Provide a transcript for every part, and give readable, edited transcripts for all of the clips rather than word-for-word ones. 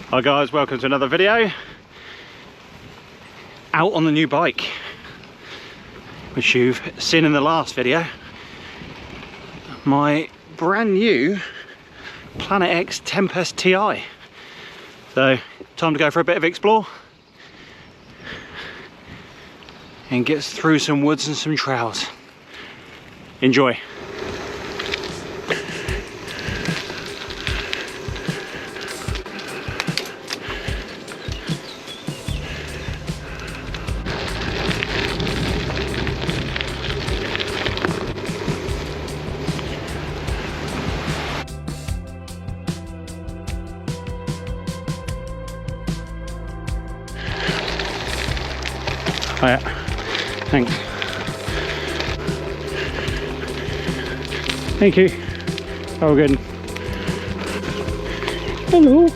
Hi guys, welcome to another video. Out on the new bike, which you've seen in the last video. My brand new Planet X Tempest Ti. So, time to go for a bit of explore and get through some woods and some trails. Enjoy. Oh yeah, thanks. Thank you. Oh, good. Hello.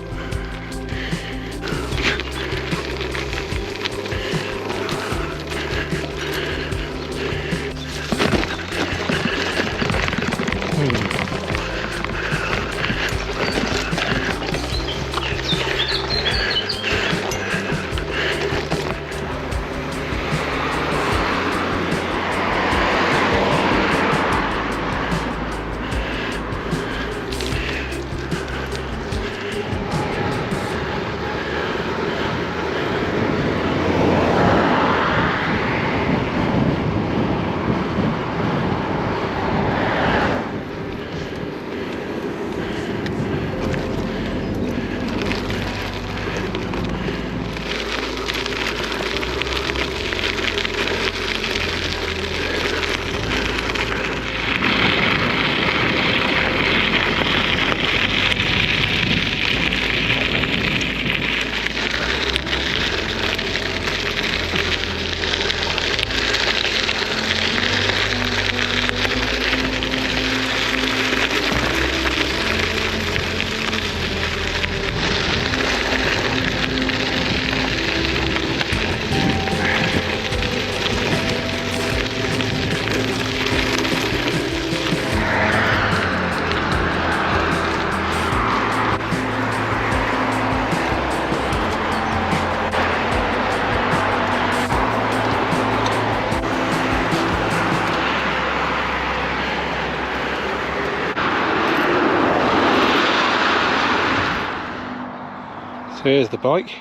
So here's the bike,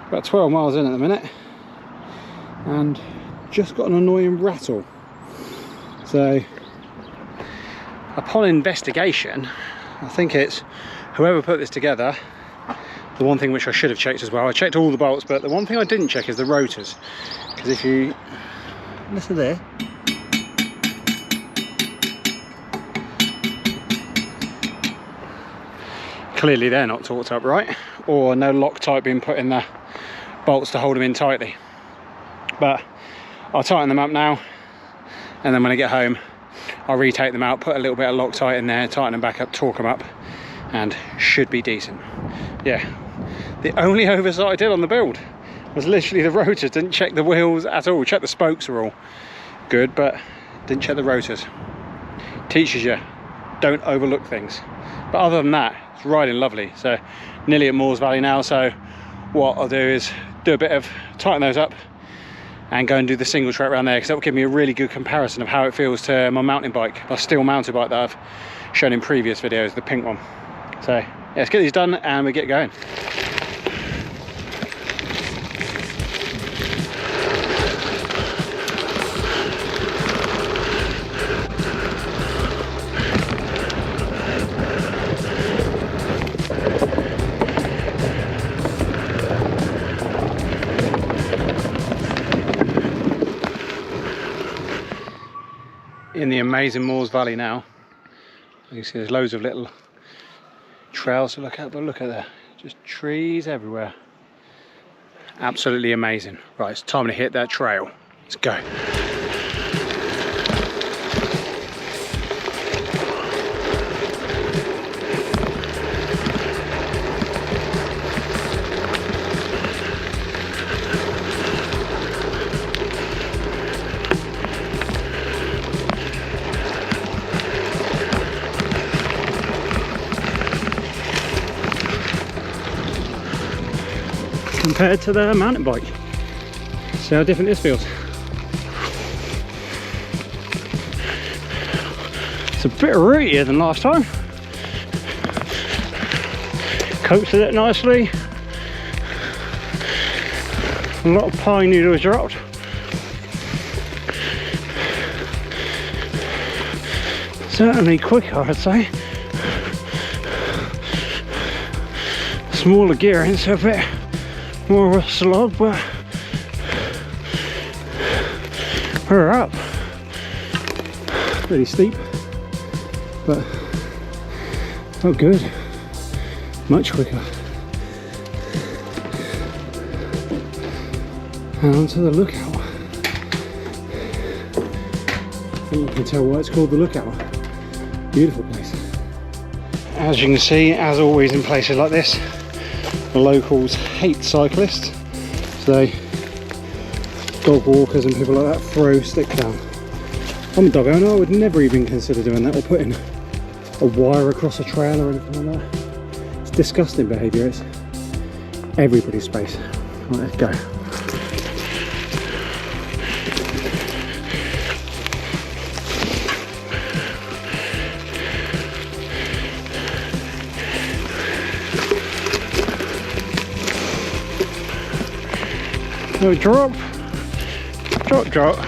about 12 miles in at the minute, and just got an annoying rattle. So upon investigation, I think it's whoever put this together. The one thing which I should have checked as well, I checked all the bolts, but the one thing I didn't check is the rotors, because if you listen there, clearly they're not torqued up right, or no Loctite being put in the bolts to hold them in tightly. But I'll tighten them up now, and then when I get home I'll retake them out, put a little bit of Loctite in there, tighten them back up, torque them up, and should be decent. Yeah, the only oversight I did on the build was literally the rotors. Didn't check the wheels at all. Check the spokes are all good, but didn't check the rotors. Teaches you, don't overlook things. But other than that, it's riding lovely. So nearly at Moores Valley now, so what I'll do is do a bit of tighten those up and go and do the single track around there, because that will give me a really good comparison of how it feels to my mountain bike, my steel mountain bike that I've shown in previous videos, the pink one. So yeah, let's get these done and we get going. In the amazing Moores Valley now. You can see there's loads of little trails to look at, but look at that, just trees everywhere. Absolutely amazing. Right, it's time to hit that trail. Let's go. compared to the mountain bike. See how different this feels. It's a bit rootier than last time. Copes with it nicely. A lot of pine needles dropped. Certainly quicker, I'd say. Smaller gearing, so a bit more of a slog, but we're up. Really steep, but not good. Much quicker. And onto the lookout. I think you can tell why it's called the Lookout. Beautiful place. As you can see, as always in places like this, the locals hate cyclists. So dog walkers and people like that throw sticks down. I'm a dog owner, I would never even consider doing that or putting a wire across a trail or anything like that. It's disgusting behaviour. It's everybody's space. Right, let's go. So drop, drop, drop.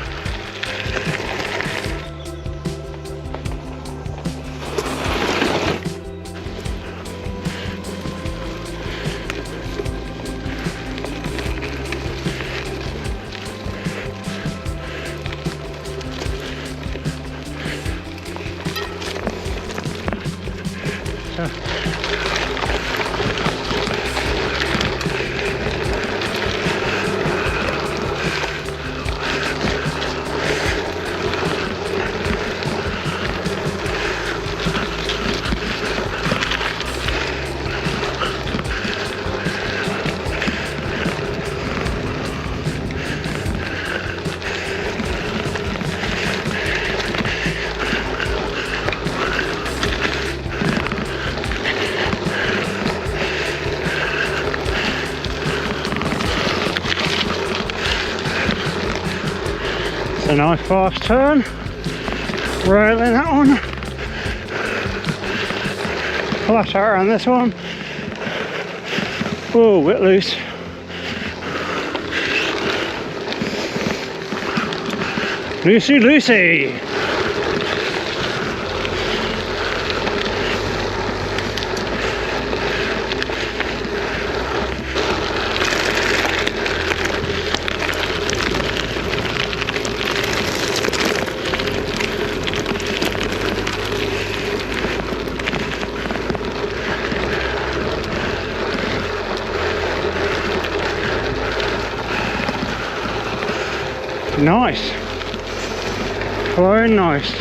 A nice fast turn, railing that one, flat out around this one. Oh, a bit loose. Loosey, loosey. Nice, very nice.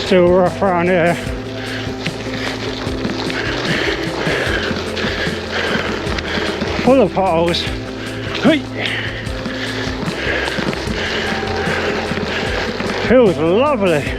Still rough around here. Full of potholes. Hey. Feels lovely.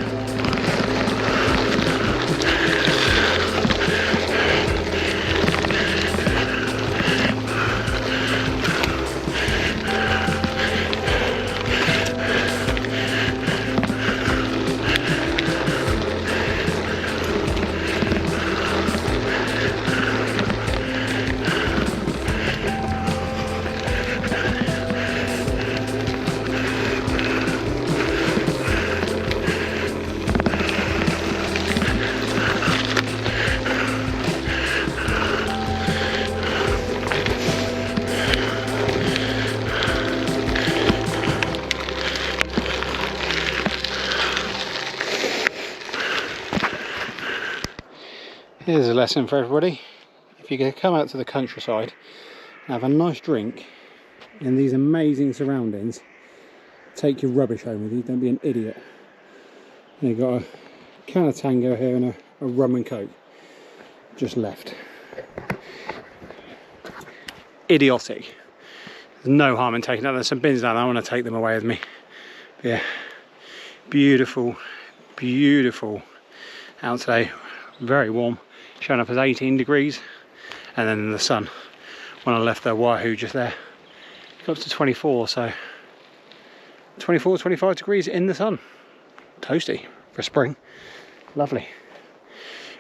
Here's a lesson for everybody. If you're going to come out to the countryside and have a nice drink in these amazing surroundings, take your rubbish home with you, don't be an idiot. You've got a can of Tango here and a rum and coke just left. Idiotic. There's no harm in taking that. There's some bins down there, I want to take them away with me. But yeah, beautiful, beautiful out today, very warm, showing up as 18 degrees, and then in the sun, when I left the Wahoo just there, it got up to 24, so 24, 25 degrees in the sun. Toasty for spring, lovely,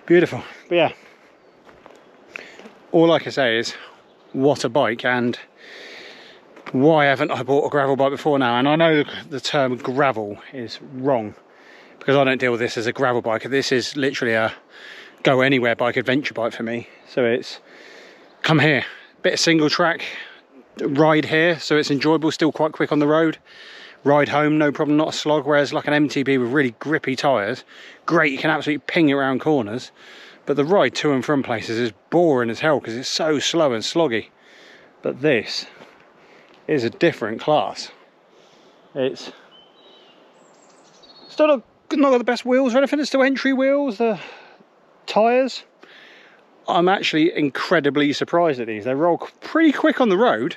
beautiful. But yeah, all I can say is, what a bike, and why haven't I bought a gravel bike before now? And I know the term gravel is wrong, because I don't deal with this as a gravel bike. This is literally a go anywhere bike, adventure bike for me. So it's come here, bit of single track ride here, so it's enjoyable, still quite quick on the road. Ride home, no problem, not a slog. Whereas like an MTB with really grippy tyres, great, you can absolutely ping it around corners. But the ride to and from places is boring as hell because it's so slow and sloggy. But this is a different class. It's still not got the best wheels or anything, it's still entry wheels, the tyres. I'm actually incredibly surprised at these. They roll pretty quick on the road,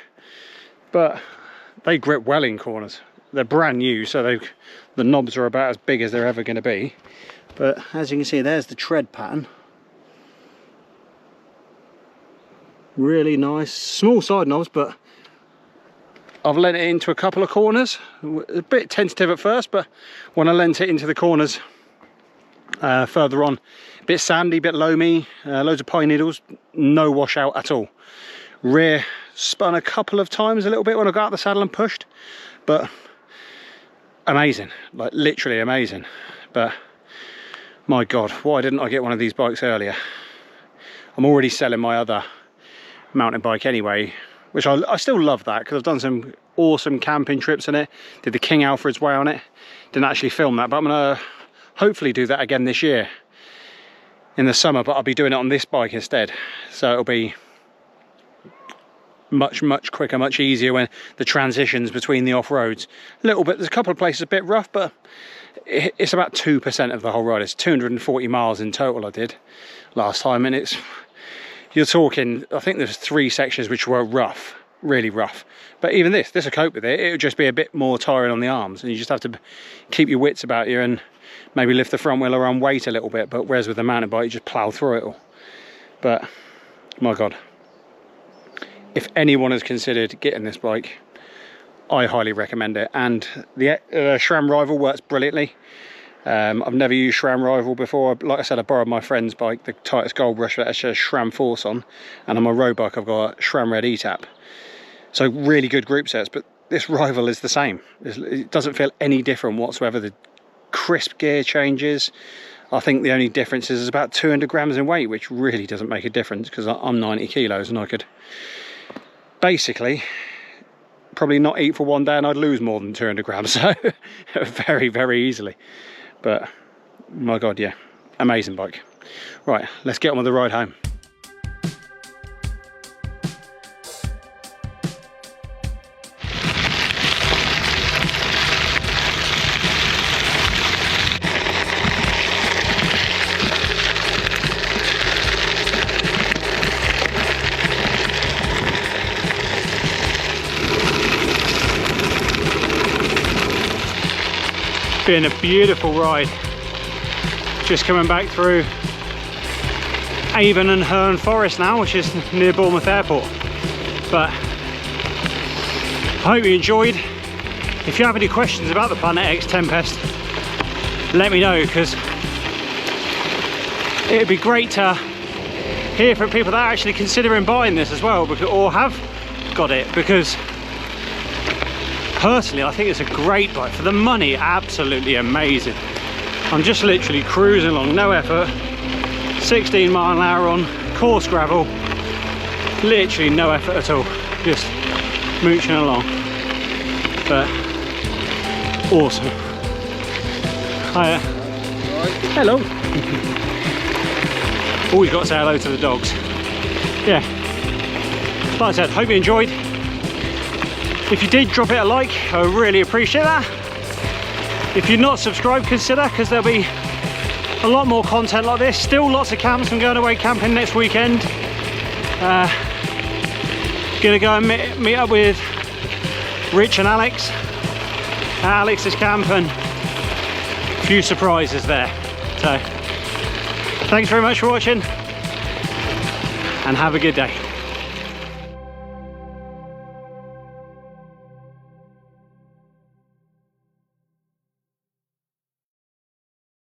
but they grip well in corners. They're brand new, so the knobs are about as big as they're ever going to be. But as you can see, there's the tread pattern. Really nice, small side knobs, but I've lent it into a couple of corners. A bit tentative at first, but when I lent it into the corners further on, a bit sandy, a bit loamy, loads of pine needles, no washout at all. Rear spun a couple of times a little bit when I got out the saddle and pushed, but amazing, like literally amazing. But my God, why didn't I get one of these bikes earlier? I'm already selling my other mountain bike anyway, which I still love that because I've done some awesome camping trips in it. Did the King Alfred's Way on it. Didn't actually film that, but I'm gonna hopefully do that again this year in the summer, but I'll be doing it on this bike instead. So it'll be much quicker, much easier when the transitions between the off-roads. A little bit, there's a couple of places a bit rough, but it's about 2% of the whole ride. It's 240 miles in total I did last time, and you're talking, I think there's 3 sections which were rough, really rough. But even this will cope with it. It would just be a bit more tiring on the arms, and you just have to keep your wits about you and maybe lift the front wheel around weight a little bit. But whereas with the mountain bike, you just plough through it all. But my God, if anyone has considered getting this bike, I highly recommend it. And the SRAM Rival works brilliantly. I've never used SRAM Rival before. Like I said, I borrowed my friend's bike, the Titus Gold Rush, that has SRAM Force on, and on my road bike I've got SRAM Red E-Tap. So really good group sets, but this Rival is the same. It doesn't feel any different whatsoever. The crisp gear changes. I think the only difference is about 200 grams in weight, which really doesn't make a difference because I'm 90 kilos and I could basically probably not eat for one day and I'd lose more than 200 grams, so very easily. But my God, yeah, amazing bike. Right, let's get on with the ride home. Been a beautiful ride. Just coming back through Avon and Herne Forest now, which is near Bournemouth Airport. But I hope you enjoyed. If you have any questions about the Planet X Tempest, let me know, because it'd be great to hear from people that are actually considering buying this as well, or have got it, because personally I think it's a great bike. For the money, absolutely amazing. I'm just literally cruising along, no effort, 16 mile an hour on coarse gravel, literally no effort at all, just mooching along. But awesome. Hiya. Hello. Always got to say hello to the dogs. Yeah, like I said, hope you enjoyed. If you did, drop it a like, I would really appreciate that. If you're not subscribed, consider, because there'll be a lot more content like this. Still lots of camps. I'm going away camping next weekend. Gonna go and meet up with Rich and Alex at Alex's camp, and a few surprises there. So thanks very much for watching and have a good day.